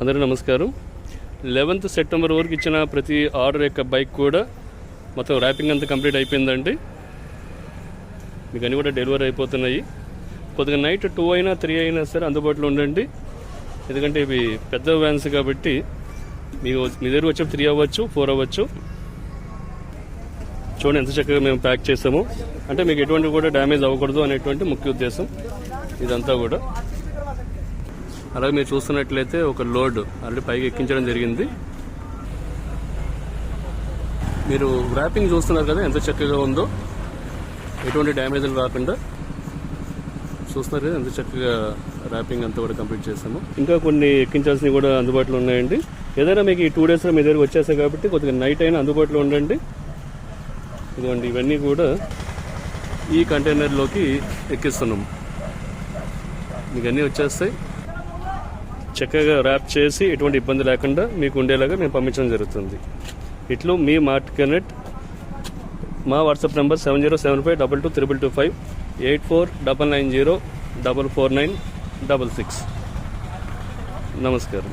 అందరికీ నమస్కారం. 11th September వరకు ఇచ్చిన ప్రతి ఆర్డర్ యొక్క బైక్ కూడా మొత్తం ర్యాపింగ్ అంతా కంప్లీట్ అయిపోయిందండి. మీకు అన్నీ కూడా డెలివరీ అయిపోతున్నాయి. కొద్దిగా నైట్ 2 అయినా 3 అయినా సరే అందుబాటులో ఉండండి. ఎందుకంటే ఇవి పెద్ద వ్యాన్స్ కాబట్టి మీకు మీ దగ్గర వచ్చే 3 అవ్వచ్చు, 4 అవ్వచ్చు. చూడండి ఎంత చక్కగా మేము ప్యాక్ చేసాము. అంటే మీకు ఎటువంటి కూడా డ్యామేజ్ అవ్వకూడదు అనేటువంటి ముఖ్య ఉద్దేశం ఇదంతా కూడా. అలాగే మీరు చూస్తున్నట్లయితే ఒక లోడ్ ఆల్రెడీ పైకి ఎక్కించడం జరిగింది. మీరు ర్యాపింగ్ చూస్తున్నారు కదా ఎంత చక్కగా ఉందో, ఎటువంటి డ్యామేజ్లు రాకుండా చూస్తున్నారు కదా ఎంత చక్కగా ర్యాపింగ్ అంతా కూడా కంప్లీట్ చేసాము. ఇంకా కొన్ని ఎక్కించాల్సినవి కూడా అందుబాటులో ఉన్నాయండి. ఏదైనా మీకు ఈ 2 డేస్లో మీ దగ్గరికి వచ్చేస్తాయి కాబట్టి కొద్దిగా నైట్ అయినా అందుబాటులో ఉండండి. ఇదిగోండి ఇవన్నీ కూడా ఈ కంటైనర్లోకి ఎక్కిస్తున్నాము. మీకు అన్నీ వచ్చేస్తాయి. చక్కగా ర్యాప్ చేసి ఎటువంటి ఇబ్బంది లేకుండా మీకు ఉండేలాగా మేము పంపించడం జరుగుతుంది. ఇట్లు మీ మార్ట్ కనెక్ట్. మా వాట్సాప్ నెంబర్ 7075222225 8499044966. నమస్కారం.